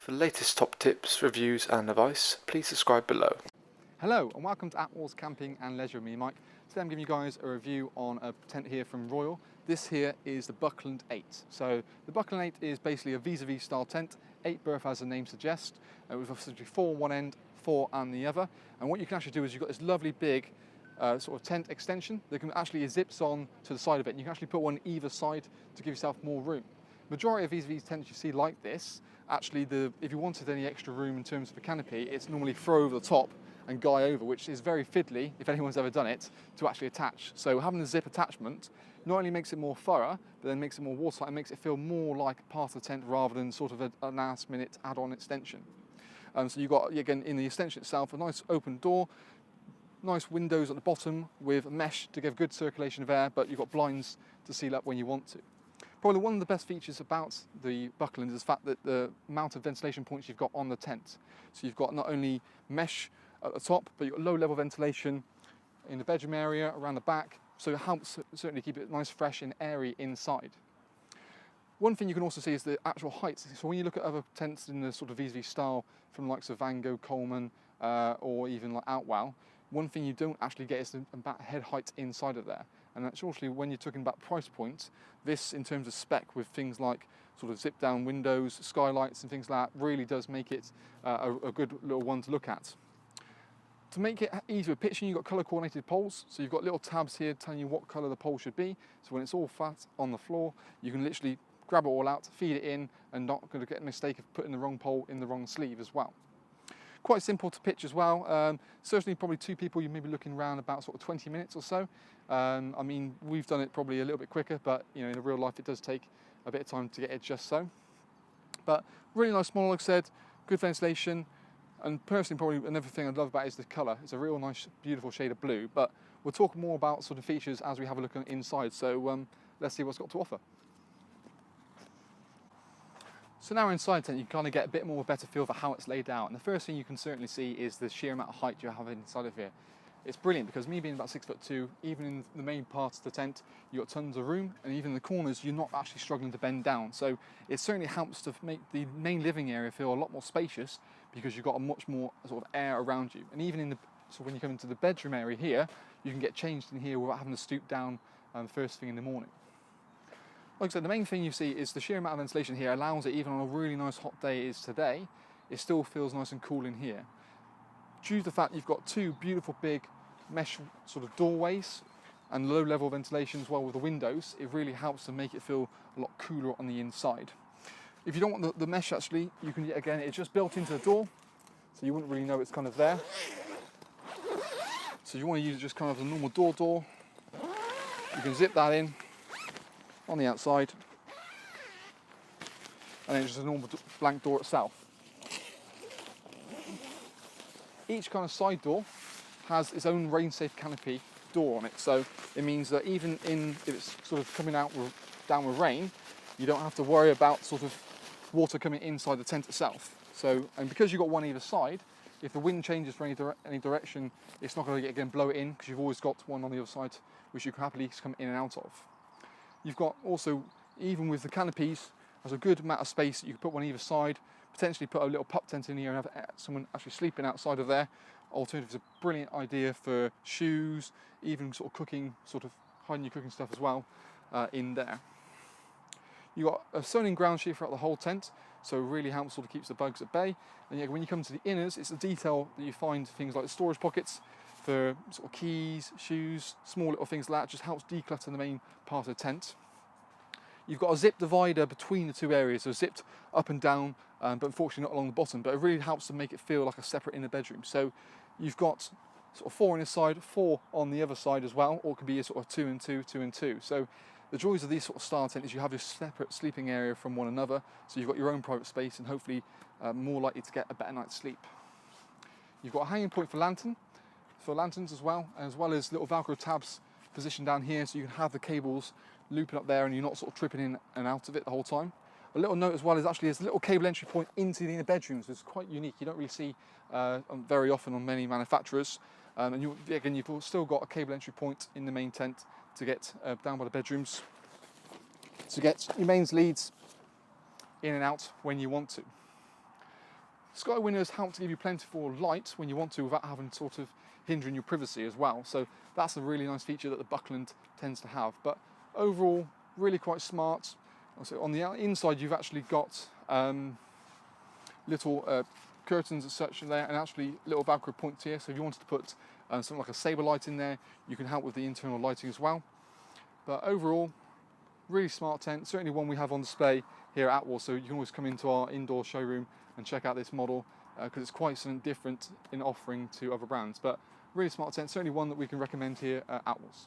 For the latest top tips, reviews and advice, please subscribe below. Hello and welcome to Attwoolls Camping and Leisure with me, Mike. Today I'm giving you guys a review on a tent here from Royal. This here is the Buckland 8. So the Buckland 8 is basically a vis-a-vis style tent, 8 berth as the name suggests, with essentially 4 on one end, 4 on the other. And what you can actually do is you've got this lovely big sort of tent extension that can actually zips on to the side of it. And you can actually put one either side to give yourself more room. Majority of vis-a-vis tents you see like this, actually if you wanted any extra room in terms of a canopy, it's normally throw over the top and guy over, which is very fiddly, if anyone's ever done it, to actually attach. So having the zip attachment not only makes it more thorough, but then makes it more watertight and makes it feel more like part of the tent rather than sort of a last minute add-on extension. So you've got, again, in the extension itself, a nice open door, nice windows at the bottom with mesh to give good circulation of air, but you've got blinds to seal up when you want to. Probably one of the best features about the Buckland is the fact that the amount of ventilation points you've got on the tent. So you've got not only mesh at the top, but you've got low level ventilation in the bedroom area, around the back, so it helps certainly keep it nice, fresh and airy inside. One thing you can also see is the actual height. So when you look at other tents in the sort of vis-a-vis style from the likes of Van Gogh, Coleman, or even like Attwoolls, one thing you don't actually get is the head height inside of there. And actually, when you're talking about price points, this in terms of spec with things like sort of zip down windows, skylights and things like that really does make it a good little one to look at. To make it easier with pitching, you've got colour coordinated poles. So you've got little tabs here telling you what colour the pole should be. So when it's all flat on the floor, you can literally grab it all out, feed it in, and not going to get a mistake of putting the wrong pole in the wrong sleeve as well. Quite simple to pitch as well. Certainly probably 2 people, you may be looking around about sort of 20 minutes or so. I mean, we've done it probably a little bit quicker, but you know, in real life it does take a bit of time to get it just so. But really nice small, like I said, good ventilation. And personally, probably another thing I love about it is the colour. It's a real nice, beautiful shade of blue, but we'll talk more about sort of features as we have a look inside. So let's see what's got to offer. So now inside the tent, you can kind of get a bit more of a better feel for how it's laid out. And the first thing you can certainly see is the sheer amount of height you have inside of here. It's brilliant because me being about 6'2", even in the main parts of the tent, you've got tons of room, and even in the corners, you're not actually struggling to bend down. So it certainly helps to make the main living area feel a lot more spacious because you've got a much more sort of air around you. And even so when you come into the bedroom area here, you can get changed in here without having to stoop down first thing in the morning. Like I said, the main thing you see is the sheer amount of ventilation here allows it, even on a really nice hot day it is today, it still feels nice and cool in here. Due to the fact you've got 2 beautiful big mesh sort of doorways and low level ventilation as well with the windows, it really helps to make it feel a lot cooler on the inside. If you don't want the mesh actually, you can, again, it's just built into the door, so you wouldn't really know it's kind of there. So you want to use it just kind of as a normal door. You can zip that in on the outside, and then just a normal blank door itself. Each kind of side door has its own rain-safe canopy door on it, so it means that even if it's sort of coming down with rain, you don't have to worry about sort of water coming inside the tent itself. So, and because you've got one either side, if the wind changes for any direction, it's not going to blow it in because you've always got one on the other side which you can happily come in and out of. You've got also, even with the canopies, there's a good amount of space that you can put one either side, potentially put a little pup tent in here and have someone actually sleeping outside of there. Alternative is a brilliant idea for shoes, even sort of cooking, sort of hiding your cooking stuff as well in there. You've got a sewn in ground sheet throughout the whole tent, so it really helps sort of keeps the bugs at bay. And yet when you come to the inners, it's the detail that you find things like the storage pockets for sort of keys, shoes, small little things like that, just helps declutter the main part of the tent. You've got a zip divider between the 2 areas, so zipped up and down, but unfortunately not along the bottom, but it really helps to make it feel like a separate inner bedroom. So you've got sort of 4 on this side, 4 on the other side as well, or it could be a sort of 2 and 2, 2 and 2. So the joys of these sort of style tent is you have your separate sleeping area from one another, so you've got your own private space and hopefully more likely to get a better night's sleep. You've got a hanging point for lanterns as well as little Velcro tabs positioned down here, so you can have the cables looping up there and you're not sort of tripping in and out of it the whole time. A little note as well is actually there's a little cable entry point into the inner bedrooms. It's quite unique. You don't really see very often on many manufacturers. And you've still got a cable entry point in the main tent to get down by the bedrooms to get your mains leads in and out when you want to. Sky windows help to give you plentiful light when you want to without having sort of hindering your privacy as well. So that's a really nice feature that the Buckland tends to have. But overall, really quite smart. Also on the inside, you've actually got little curtains as such in there, and actually little Velcro points here. So if you wanted to put something like a saber light in there, you can help with the internal lighting as well. But overall, really smart tent. Certainly one we have on display here at Attwoolls. So you can always come into our indoor showroom and check out this model because it's quite something different in offering to other brands. But really smart tent, certainly one that we can recommend here at Attwoolls.